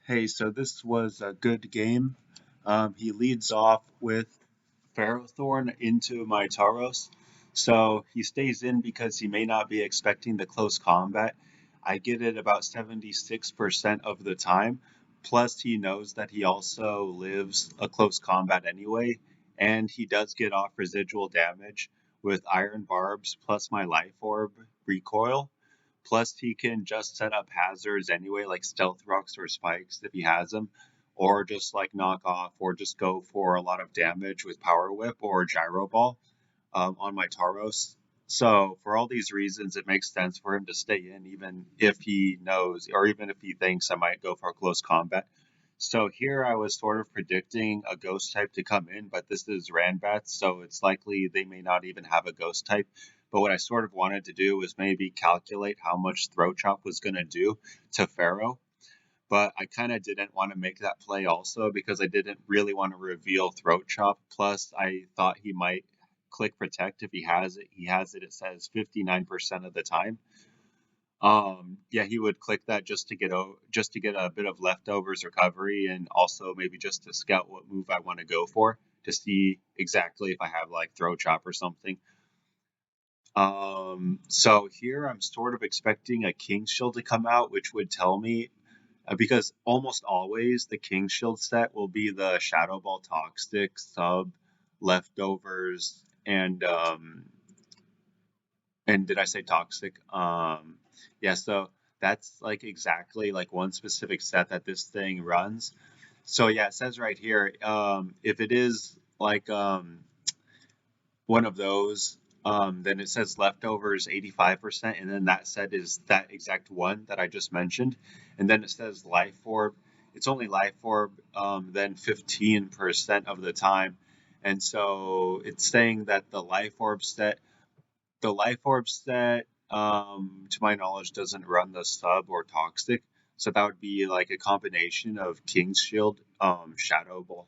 Hey, so this was a good game. He leads off with Ferrothorn into my Tauros. So he stays in because he may not be expecting the close combat. I get it about 76% of the time. Plus, he knows that he also lives a close combat anyway. And he does get off residual damage with Iron Barbs plus my Life Orb recoil. Plus, he can just set up hazards anyway, like stealth rocks or spikes if he has them, or just like knock off, or just go for a lot of damage with Power Whip or Gyro Ball on my Tauros. So, for all these reasons, it makes sense for him to stay in, even if he knows, or even if he thinks I might go for close combat. So, here I was sort of predicting a ghost type to come in, but this is Ranbats, so it's likely they may not even have a ghost type. But what I sort of wanted to do was maybe calculate how much Throat Chop was going to do to Pharaoh, but I kind of didn't want to make that play also because I didn't really want to reveal Throat Chop. Plus, I thought he might click Protect if he has it. He has it, it says 59% of the time. Yeah, he would click that just to get a bit of leftovers recovery and also maybe just to scout what move I want to go for to see exactly if I have like Throat Chop or something. So here I'm sort of expecting a King Shield to come out, which would tell me because almost always the King Shield set will be the Shadow Ball Toxic sub leftovers and did I say toxic? Yeah, so that's like exactly like one specific set that this thing runs. So yeah, it says right here, if it is like one of those, then it says leftovers 85%, and then that set is that exact one that I just mentioned. And then it says life orb. It's only life orb, then 15% of the time. And so it's saying that the life orb set, to my knowledge, doesn't run the sub or toxic. So that would be like a combination of King's Shield, Shadow Ball,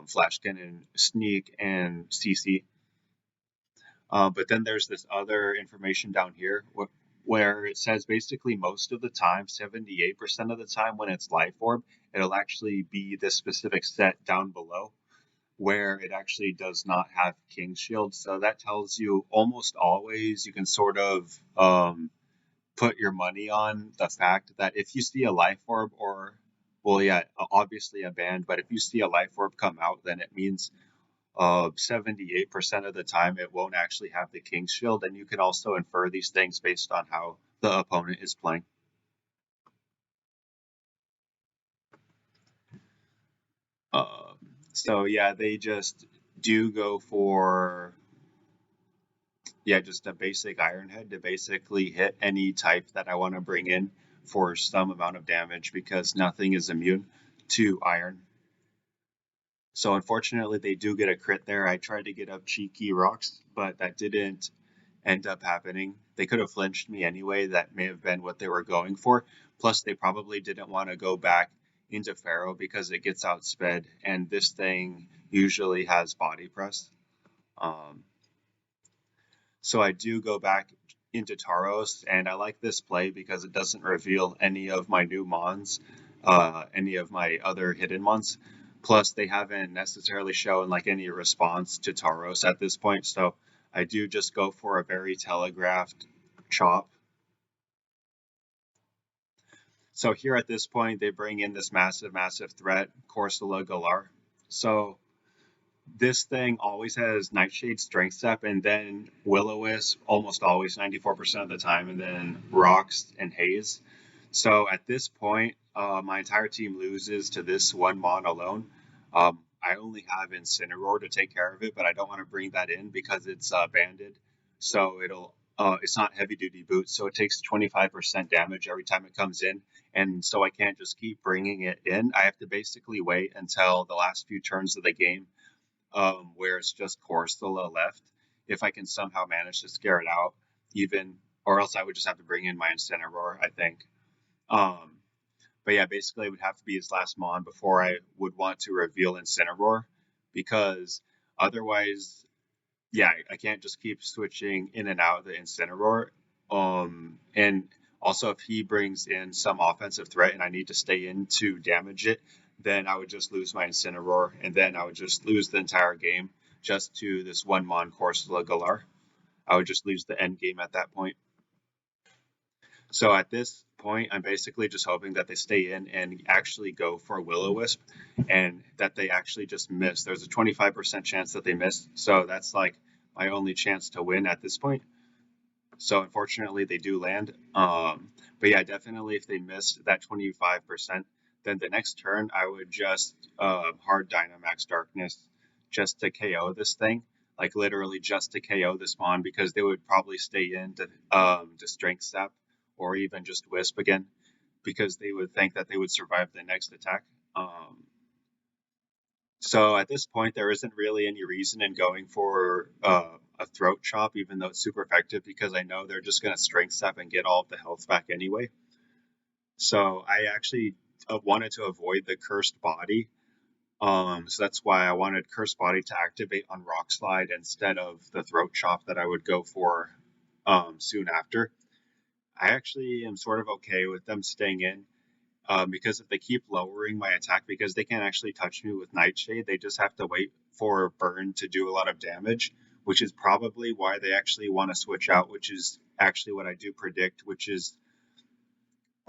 Flash Cannon, Sneak, and CC. But then there's this other information down here where it says basically most of the time, 78% of the time when it's Life Orb, it'll actually be this specific set down below where it actually does not have King's Shield. So that tells you almost always you can sort of put your money on the fact that if you see a Life Orb or, well, yeah, obviously a band, but if you see a Life Orb come out, then it means 78% of the time it won't actually have the King's Shield, and you can also infer these things based on how the opponent is playing. Um, so yeah, they just do go for just a basic Iron Head to basically hit any type that I want to bring in for some amount of damage because nothing is immune to Iron. So unfortunately, they do get a crit there. I tried to get up cheeky rocks, but that didn't end up happening. They could have flinched me anyway. That may have been what they were going for. Plus, they probably didn't want to go back into Pharaoh because it gets outsped, and this thing usually has body press. Um, so I do go back into Tauros, and I like this play because it doesn't reveal any of my new mons, any of my other hidden mons. Plus, they haven't necessarily shown like any response to Tauros at this point, so I do just go for a very telegraphed chop. So here at this point, they bring in this massive threat, Corsola Galar. So this thing always has Nightshade Strength Step, and then Will-O-Wisp almost always 94% of the time, and then Rocks and Haze. So at this point, my entire team loses to this one mon alone. I only have Incineroar to take care of it, but I don't want to bring that in because it's banded. So it's not heavy duty boots, so it takes 25% damage every time it comes in. And so I can't just keep bringing it in. I have to basically wait until the last few turns of the game where it's just Corsola left. If I can somehow manage to scare it out, even, or else I would just have to bring in my Incineroar, I think. Um, but yeah, basically it would have to be his last Mon before I would want to reveal Incineroar, because otherwise, yeah, I can't just keep switching in and out of the Incineroar. And Also, if he brings in some offensive threat and I need to stay in to damage it, then I would just lose my Incineroar, and then I would just lose the entire game just to this one Mon Corsola Galar. I would just lose the end game at that point. So at this point, I'm basically just hoping that they stay in and actually go for Will-O-Wisp and that they actually just miss. There's a 25% chance that they miss. So that's like my only chance to win at this point. So unfortunately, they do land. But yeah, definitely if they missed that 25%, then the next turn I would just hard Dynamax Darkness just to KO this thing. Like literally just to KO this Mon because they would probably stay in to Strength Sap or even just Wisp again because they would think that they would survive the next attack. So at this point, there isn't really any reason in going for a throat chop, even though it's super effective, because I know they're just going to strength step and get all of the health back anyway. So I actually wanted to avoid the cursed body. So that's why I wanted cursed body to activate on Rock Slide instead of the throat chop that I would go for soon after. I actually am sort of okay with them staying in. Because if they keep lowering my attack, because they can't actually touch me with Nightshade, they just have to wait for Burn to do a lot of damage, which is probably why they actually want to switch out, which is actually what I do predict, which is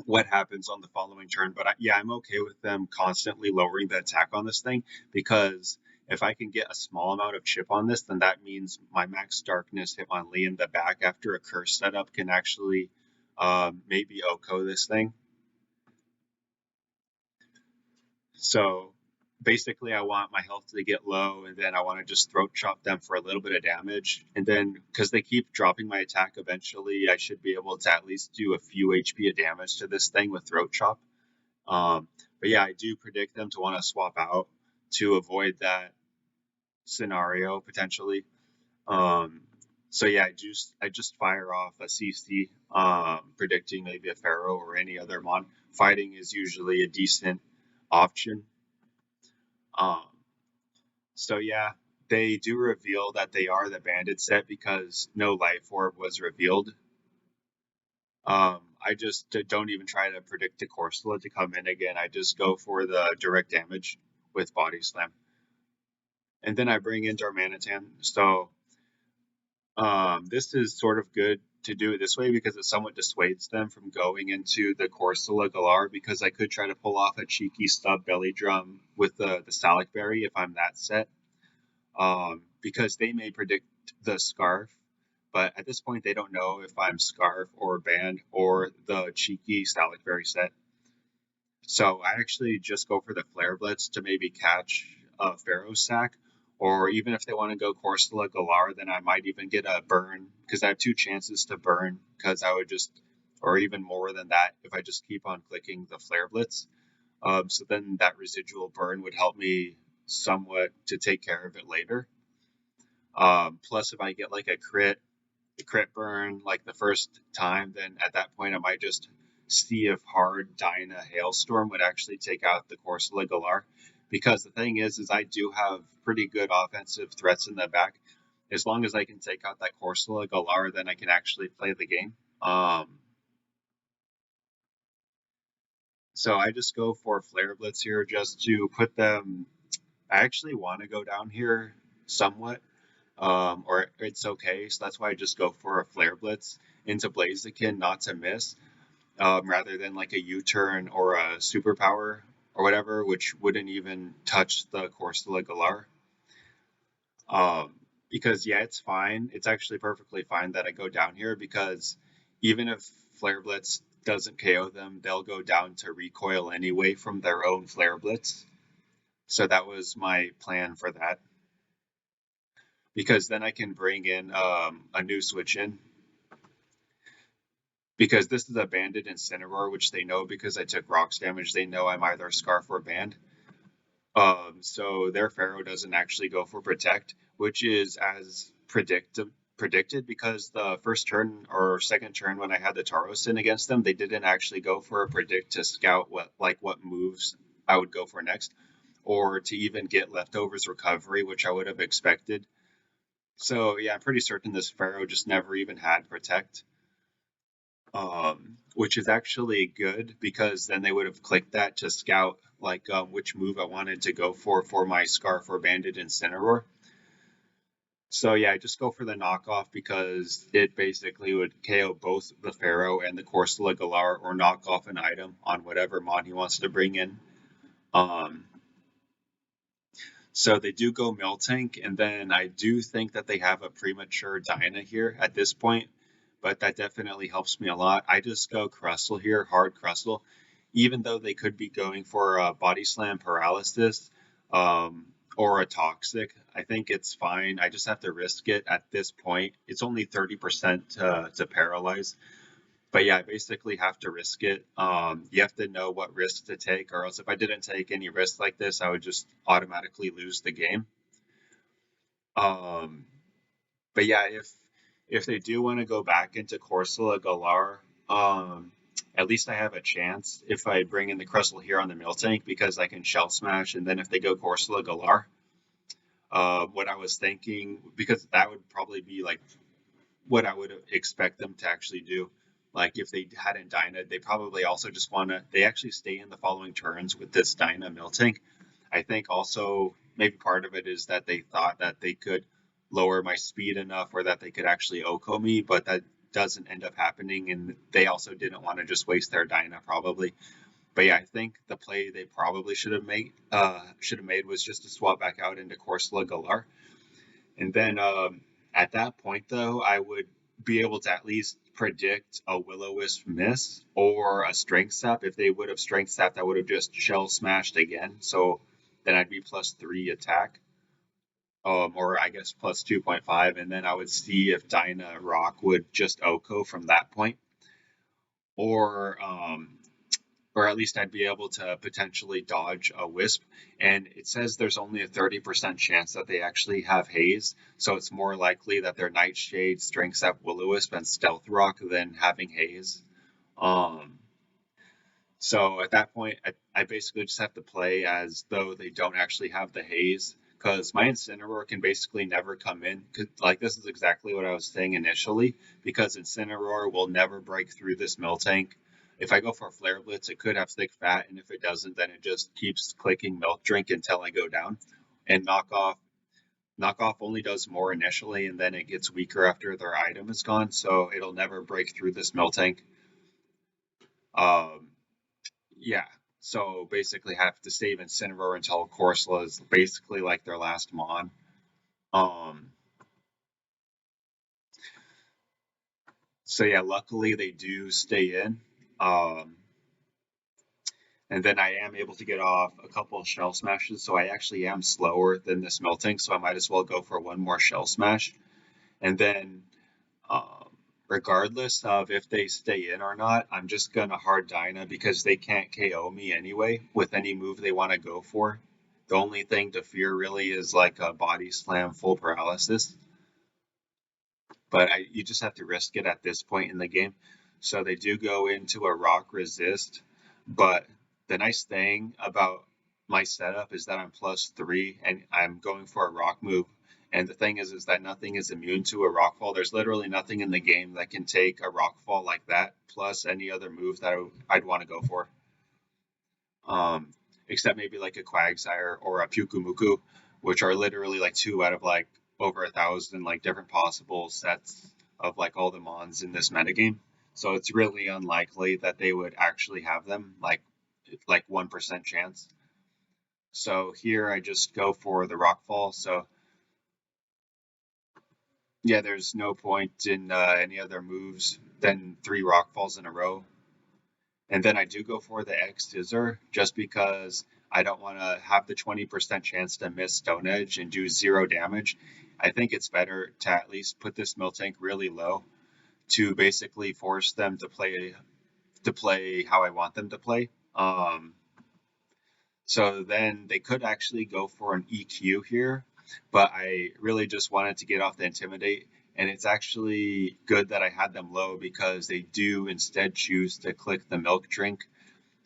what happens on the following turn. But yeah, I'm okay with them constantly lowering the attack on this thing, because if I can get a small amount of chip on this, then that means my Max Darkness Hitmonlee in the back after a curse setup can actually maybe OHKO this thing. So basically, I want my health to get low, and then I want to just throat chop them for a little bit of damage. And then, because they keep dropping my attack, eventually I should be able to at least do a few HP of damage to this thing with throat chop. But yeah, I do predict them to want to swap out to avoid that scenario potentially. So yeah, I just fire off a CC, predicting maybe a Pharaoh or any other mon. Fighting is usually a decent option. Um, so yeah, they do reveal that they are the bandit set because no life orb was revealed. I just don't even try to predict the Corsola to come in again. I just go for the direct damage with Body Slam. And then I bring in Darmanitan. So this is sort of good to do it this way because it somewhat dissuades them from going into the Corsola Galar, because I could try to pull off a cheeky stub belly drum with the Salic Berry if I'm that set. Because they may predict the Scarf, but at this point they don't know if I'm Scarf or Band or the cheeky Salic Berry set. So I actually just go for the Flare Blitz to maybe catch a Pharaoh Sack, or even if they want to go Corsola Galar, then I might even get a burn, because I have 2 chances to burn, because I would just, or even more than that, if I just keep on clicking the Flare Blitz. So then that residual burn would help me somewhat to take care of it later. Plus, if I get like a crit burn like the first time, then at that point I might just see if hard Dyna Hailstorm would actually take out the Corsola Galar. Because the thing is I do have pretty good offensive threats in the back. As long as I can take out that Corsola Galar, then I can actually play the game. So I just go for Flare Blitz here just to put them. I actually want to go down here somewhat, or it's okay. So that's why I just go for a Flare Blitz into Blaziken not to miss, rather than like a U-turn or a Superpower or whatever, which wouldn't even touch the Corsola Galar. Because yeah, it's fine. It's actually perfectly fine that I go down here, because even if Flare Blitz doesn't KO them, they'll go down to recoil anyway from their own Flare Blitz. So that was my plan for that. Because then I can bring in a new switch in. Because this is a Banded Incineroar, which they know because I took rocks damage. They know I'm either Scarf or Band. So their Pharaoh doesn't actually go for Protect, which is as predicted, because the first turn or second turn when I had the Tauros in against them, they didn't actually go for a Predict to scout what moves I would go for next, or to even get Leftovers Recovery, which I would have expected. So yeah, I'm pretty certain this Pharaoh just never even had Protect. which is actually good because then they would have clicked that to scout like which move I wanted to go for my Scarf or Banded Incineroar. So yeah, I just go for the knockoff because it basically would KO both the Pharaoh and the Corsola Galar or knock off an item on whatever mon he wants to bring in. Um, so they do go Miltank, and then I do think that they have a premature Dyna here at this point, but that definitely helps me a lot. I just go Crustle here, hard Crustle, even though they could be going for a Body Slam Paralysis or a Toxic. I think it's fine. I just have to risk it at this point. It's only 30% to paralyze. But yeah, I basically have to risk it. You have to know what risk to take, or else if I didn't take any risk like this, I would just automatically lose the game. Um, but yeah, if they do want to go back into Corsola Galar, at least I have a chance if I bring in the Crustle here on the Miltank because I can Shell Smash, and then if they go Corsola Galar, what I was thinking, because that would probably be like what I would expect them to actually do. Like if they hadn't Dyna, they probably also just want to. They actually stay in the following turns with this Dyna Miltank. I think also maybe part of it is that they thought that they could lower my speed enough or that they could actually Oko me, but that doesn't end up happening. And they also didn't want to just waste their Dyna probably. But yeah, I think the play they probably should have made was just to swap back out into Corsola Galar. And then at that point, though, I would be able to at least predict a Will-O-Wisp miss or a Strength Sap. If they would have Strength Sapped, I would have just Shell Smashed again. So then I'd be +3 attack, or I guess plus 2.5. And then I would see if Dyna Rock would just Oko from that point. Or or at least I'd be able to potentially dodge a Wisp. And it says there's only a 30% chance that they actually have Haze, so it's more likely that they're Nightshade, Strength Sap, Will-O-Wisp, and Stealth Rock than having Haze. Um, so at that point, I basically just have to play as though they don't actually have the Haze, because my Incineroar can basically never come in. Like, this is exactly what I was saying initially, because Incineroar will never break through this Miltank. If I go for a Flare Blitz, it could have Thick Fat, and if it doesn't, then it just keeps clicking Milk Drink until I go down. And Knockoff only does more initially, and then it gets weaker after their item is gone, so it'll never break through this Miltank. Um, yeah, so basically have to save Incineroar until Corsola is basically like their last mon. Um, so yeah, luckily they do stay in. Um, and then I am able to get off a couple of Shell Smashes, so I actually am slower than this Miltank, so I might as well go for one more Shell Smash. And then um, regardless of if they stay in or not, I'm just gonna hard Dyna because they can't KO me anyway with any move they want to go for. The only thing to fear really is like a Body Slam full paralysis, but you just have to risk it at this point in the game. So they do go into a Rock Resist, but the nice thing about my setup is that I'm +3 and I'm going for a Rock move. And the thing is that nothing is immune to a rock fall. There's literally nothing in the game that can take a rock fall like that, plus any other move that I'd want to go for. Um, except maybe like a Quagsire or a Pukumuku, which are literally like 2 out of like over 1,000 like different possible sets of like all the mons in this metagame. So it's really unlikely that they would actually have them, like 1% chance. So here I just go for the rock fall. So yeah, there's no point in any other moves than 3 rock falls in a row. And then I do go for the X Scissor just because I don't want to have the 20% chance to miss Stone Edge and do 0 damage. I think it's better to at least put this Miltank really low to basically force them to play how I want them to play. So then they could actually go for an EQ here, but I really just wanted to get off the Intimidate. And it's actually good that I had them low because they do instead choose to click the Milk Drink,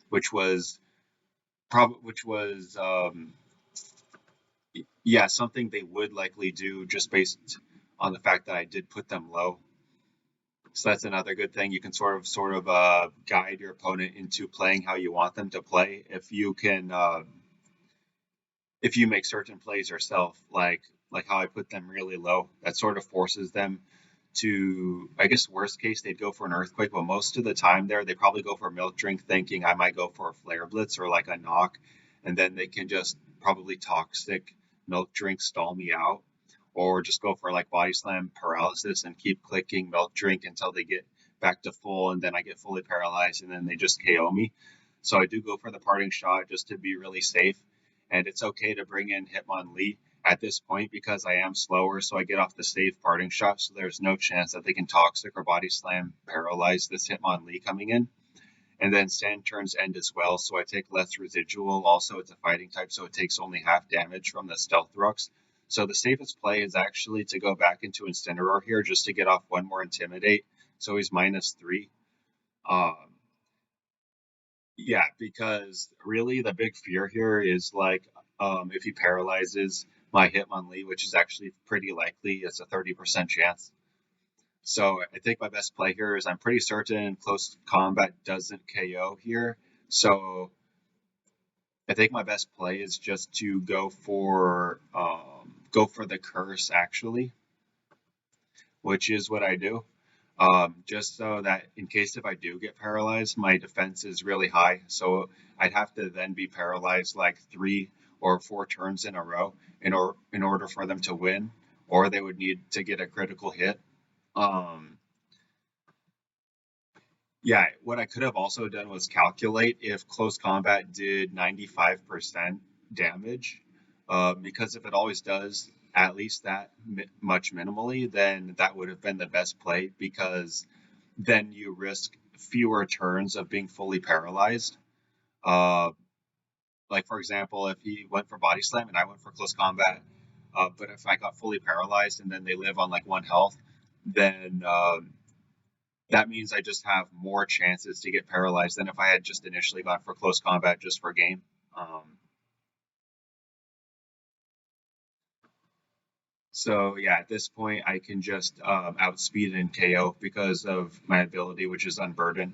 which was yeah, something they would likely do just based on the fact that I did put them low. So that's another good thing. You can sort of guide your opponent into playing how you want them to play. If you make certain plays yourself, like how I put them really low, that sort of forces them to, I guess, worst case, they'd go for an earthquake, but most of the time there, they probably go for a milk drink thinking I might go for a flare blitz or like a knock, and then they can just probably toxic milk drink stall me out, or just go for like body slam paralysis and keep clicking milk drink until they get back to full, and then I get fully paralyzed, and then they just KO me. So I do go for the parting shot just to be really safe, and it's okay to bring in Hitmonlee at this point because I am slower, so I get off the safe parting shot, so there's no chance that they can toxic or body slam paralyze this Hitmonlee coming in. And then Sand turns end as well, so I take less residual. Also, it's a fighting type, so it takes only half damage from the Stealth Rocks. So the safest play is actually to go back into Incineroar here just to get off one more Intimidate, so he's -3. Um, yeah, because really the big fear here is like if he paralyzes my Hitmonlee, which is actually pretty likely, it's a 30% chance. So I think my best play here is I'm pretty certain close combat doesn't KO here. So I think my best play is just to go for the curse actually, which is what I do. Just so that in case if I do get paralyzed, my defense is really high. So I'd have to then be paralyzed like 3 or 4 turns in a row in order for them to win, or they would need to get a critical hit. Um, yeah, what I could have also done was calculate if close combat did 95% damage, because if it always does at least that much minimally, then that would have been the best play because then you risk fewer turns of being fully paralyzed. Uh, like for example, if he went for body slam and I went for close combat, but if I got fully paralyzed and then they live on like 1 health, then that means I just have more chances to get paralyzed than if I had just initially gone for close combat just for game. So yeah, at this point I can just outspeed and KO because of my ability, which is Unburden.